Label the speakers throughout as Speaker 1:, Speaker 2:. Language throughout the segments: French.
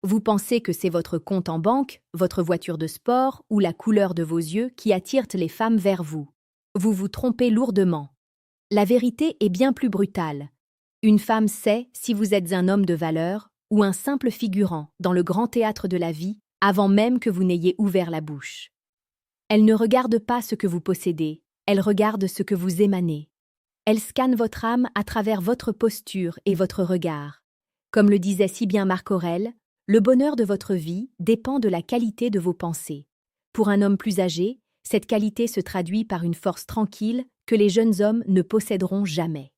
Speaker 1: Vous pensez que c'est votre compte en banque, votre voiture de sport ou la couleur de vos yeux qui attirent les femmes vers vous. Vous vous trompez lourdement. La vérité est bien plus brutale. Une femme sait si vous êtes un homme de valeur ou un simple figurant dans le grand théâtre de la vie avant même que vous n'ayez ouvert la bouche. Elle ne regarde pas ce que vous possédez, elle regarde ce que vous émanez. Elle scanne votre âme à travers votre posture et votre regard. Comme le disait si bien Marc Aurèle, le bonheur de votre vie dépend de la qualité de vos pensées. Pour un homme plus âgé, cette qualité se traduit par une force tranquille que les jeunes hommes ne posséderont jamais.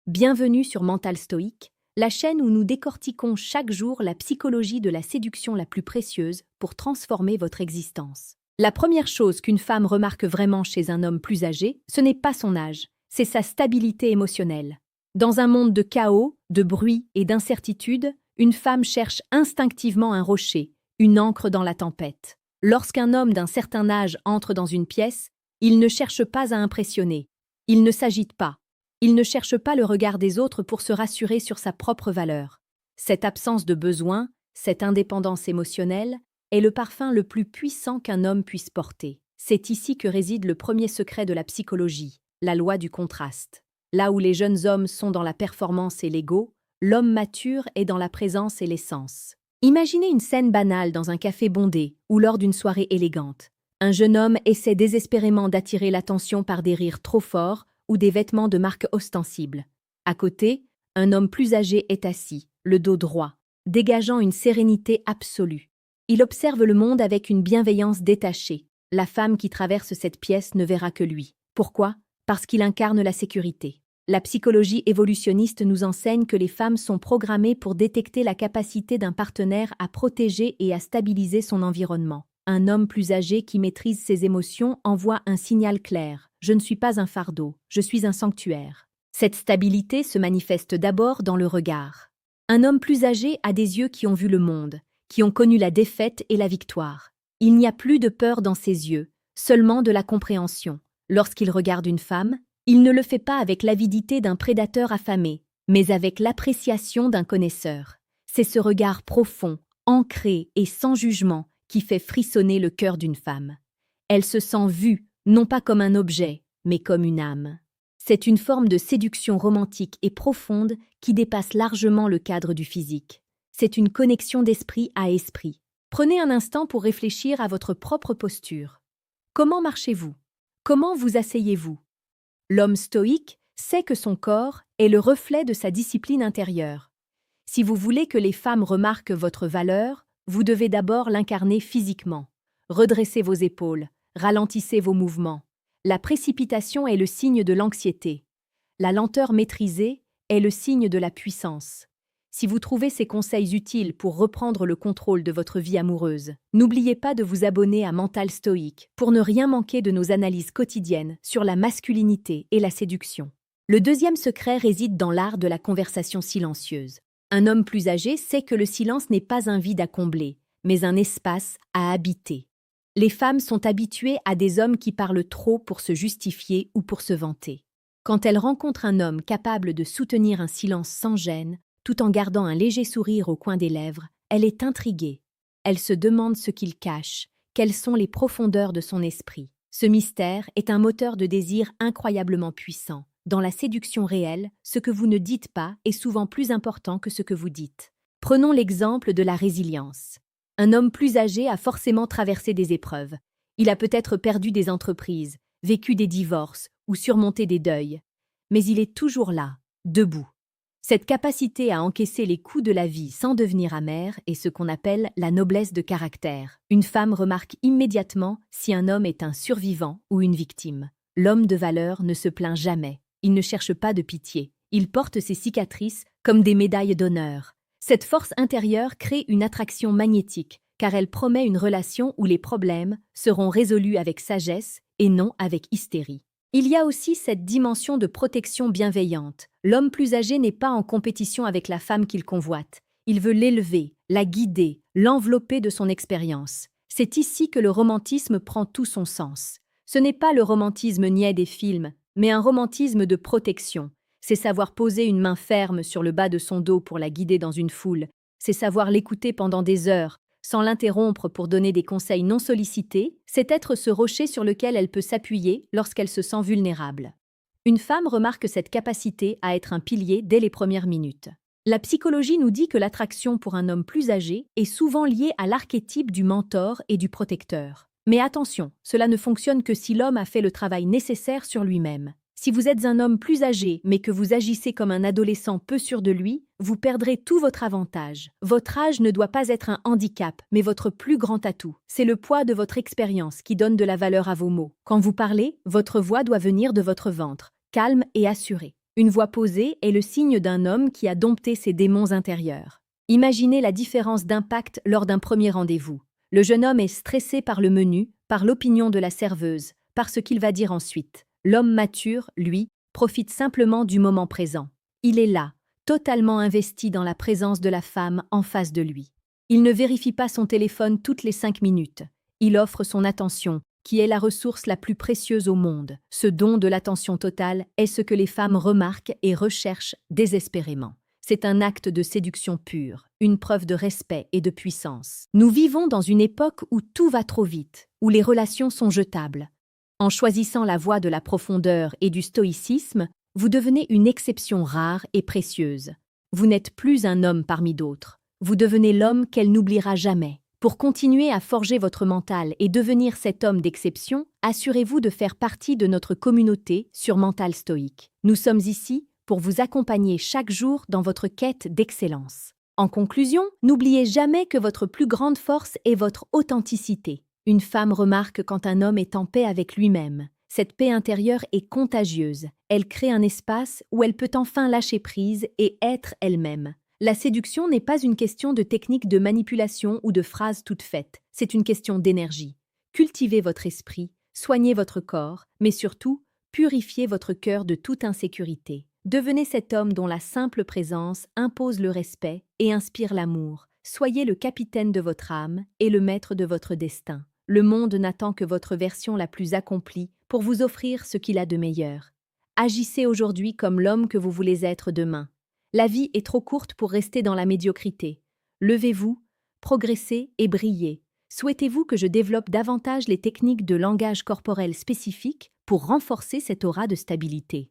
Speaker 1: Bienvenue sur Mental Stoïque, la chaîne où nous décortiquons chaque jour la psychologie de la séduction la plus précieuse pour transformer votre existence. La première chose qu'une femme remarque vraiment chez un homme plus âgé, ce n'est pas son âge, c'est sa stabilité émotionnelle. Dans un monde de chaos, de bruit et d'incertitude, une femme cherche instinctivement un rocher, une ancre dans la tempête. Lorsqu'un homme d'un certain âge entre dans une pièce, il ne cherche pas à impressionner, il ne s'agite pas, il ne cherche pas le regard des autres pour se rassurer sur sa propre valeur. Cette absence de besoin, cette indépendance émotionnelle, est le parfum le plus puissant qu'un homme puisse porter. C'est ici que réside le premier secret de la psychologie, la loi du contraste. Là où les jeunes hommes sont dans la performance et l'ego, l'homme mature est dans la présence et l'essence. Imaginez une scène banale dans un café bondé ou lors d'une soirée élégante. Un jeune homme essaie désespérément d'attirer l'attention par des rires trop forts ou des vêtements de marque ostensible. À côté, un homme plus âgé est assis, le dos droit, dégageant une sérénité absolue. Il observe le monde avec une bienveillance détachée. La femme qui traverse cette pièce ne verra que lui. Pourquoi ? Parce qu'il incarne la sécurité. La psychologie évolutionniste nous enseigne que les femmes sont programmées pour détecter la capacité d'un partenaire à protéger et à stabiliser son environnement. Un homme plus âgé qui maîtrise ses émotions envoie un signal clair. Je ne suis pas un fardeau, je suis un sanctuaire. Cette stabilité se manifeste d'abord dans le regard. Un homme plus âgé a des yeux qui ont vu le monde, qui ont connu la défaite et la victoire. Il n'y a plus de peur dans ses yeux, seulement de la compréhension. Lorsqu'il regarde une femme, il ne le fait pas avec l'avidité d'un prédateur affamé, mais avec l'appréciation d'un connaisseur. C'est ce regard profond, ancré et sans jugement qui fait frissonner le cœur d'une femme. Elle se sent vue, non pas comme un objet, mais comme une âme. C'est une forme de séduction romantique et profonde qui dépasse largement le cadre du physique. C'est une connexion d'esprit à esprit. Prenez un instant pour réfléchir à votre propre posture. Comment marchez-vous ? Comment vous asseyez-vous ? L'homme stoïque sait que son corps est le reflet de sa discipline intérieure. Si vous voulez que les femmes remarquent votre valeur, vous devez d'abord l'incarner physiquement. Redressez vos épaules, ralentissez vos mouvements. La précipitation est le signe de l'anxiété. La lenteur maîtrisée est le signe de la puissance. Si vous trouvez ces conseils utiles pour reprendre le contrôle de votre vie amoureuse, n'oubliez pas de vous abonner à Mental Stoïque pour ne rien manquer de nos analyses quotidiennes sur la masculinité et la séduction. Le deuxième secret réside dans l'art de la conversation silencieuse. Un homme plus âgé sait que le silence n'est pas un vide à combler, mais un espace à habiter. Les femmes sont habituées à des hommes qui parlent trop pour se justifier ou pour se vanter. Quand elles rencontrent un homme capable de soutenir un silence sans gêne, tout en gardant un léger sourire au coin des lèvres, elle est intriguée. Elle se demande ce qu'il cache, quelles sont les profondeurs de son esprit. Ce mystère est un moteur de désir incroyablement puissant. Dans la séduction réelle, ce que vous ne dites pas est souvent plus important que ce que vous dites. Prenons l'exemple de la résilience. Un homme plus âgé a forcément traversé des épreuves. Il a peut-être perdu des entreprises, vécu des divorces ou surmonté des deuils. Mais il est toujours là, debout. Cette capacité à encaisser les coups de la vie sans devenir amer est ce qu'on appelle la noblesse de caractère. Une femme remarque immédiatement si un homme est un survivant ou une victime. L'homme de valeur ne se plaint jamais. Il ne cherche pas de pitié. Il porte ses cicatrices comme des médailles d'honneur. Cette force intérieure crée une attraction magnétique, car elle promet une relation où les problèmes seront résolus avec sagesse et non avec hystérie. Il y a aussi cette dimension de protection bienveillante. L'homme plus âgé n'est pas en compétition avec la femme qu'il convoite. Il veut l'élever, la guider, l'envelopper de son expérience. C'est ici que le romantisme prend tout son sens. Ce n'est pas le romantisme niais des films, mais un romantisme de protection. C'est savoir poser une main ferme sur le bas de son dos pour la guider dans une foule. c'est savoir l'écouter pendant des heures, sans l'interrompre pour donner des conseils non sollicités, c'est être ce rocher sur lequel elle peut s'appuyer lorsqu'elle se sent vulnérable. Une femme remarque cette capacité à être un pilier dès les premières minutes. La psychologie nous dit que l'attraction pour un homme plus âgé est souvent liée à l'archétype du mentor et du protecteur. Mais attention, cela ne fonctionne que si l'homme a fait le travail nécessaire sur lui-même. Si vous êtes un homme plus âgé, mais que vous agissez comme un adolescent peu sûr de lui, vous perdrez tout votre avantage. Votre âge ne doit pas être un handicap, mais votre plus grand atout. C'est le poids de votre expérience qui donne de la valeur à vos mots. Quand vous parlez, votre voix doit venir de votre ventre, calme et assurée. Une voix posée est le signe d'un homme qui a dompté ses démons intérieurs. Imaginez la différence d'impact lors d'un premier rendez-vous. Le jeune homme est stressé par le menu, par l'opinion de la serveuse, par ce qu'il va dire ensuite. L'homme mature, lui, profite simplement du moment présent. Il est là, totalement investi dans la présence de la femme en face de lui. Il ne vérifie pas son téléphone toutes les 5 minutes. Il offre son attention, qui est la ressource la plus précieuse au monde. Ce don de l'attention totale est ce que les femmes remarquent et recherchent désespérément. C'est un acte de séduction pure, une preuve de respect et de puissance. Nous vivons dans une époque où tout va trop vite, où les relations sont jetables. En choisissant la voie de la profondeur et du stoïcisme, vous devenez une exception rare et précieuse. Vous n'êtes plus un homme parmi d'autres. Vous devenez l'homme qu'elle n'oubliera jamais. Pour continuer à forger votre mental et devenir cet homme d'exception, assurez-vous de faire partie de notre communauté sur Mental Stoïque. Nous sommes ici pour vous accompagner chaque jour dans votre quête d'excellence. En conclusion, n'oubliez jamais que votre plus grande force est votre authenticité. Une femme remarque quand un homme est en paix avec lui-même. Cette paix intérieure est contagieuse. Elle crée un espace où elle peut enfin lâcher prise et être elle-même. La séduction n'est pas une question de technique de manipulation ou de phrases toutes faites. C'est une question d'énergie. Cultivez votre esprit, soignez votre corps, mais surtout, purifiez votre cœur de toute insécurité. Devenez cet homme dont la simple présence impose le respect et inspire l'amour. Soyez le capitaine de votre âme et le maître de votre destin. Le monde n'attend que votre version la plus accomplie pour vous offrir ce qu'il a de meilleur. Agissez aujourd'hui comme l'homme que vous voulez être demain. La vie est trop courte pour rester dans la médiocrité. Levez-vous, progressez et brillez. Souhaitez-vous que je développe davantage les techniques de langage corporel spécifiques pour renforcer cette aura de stabilité?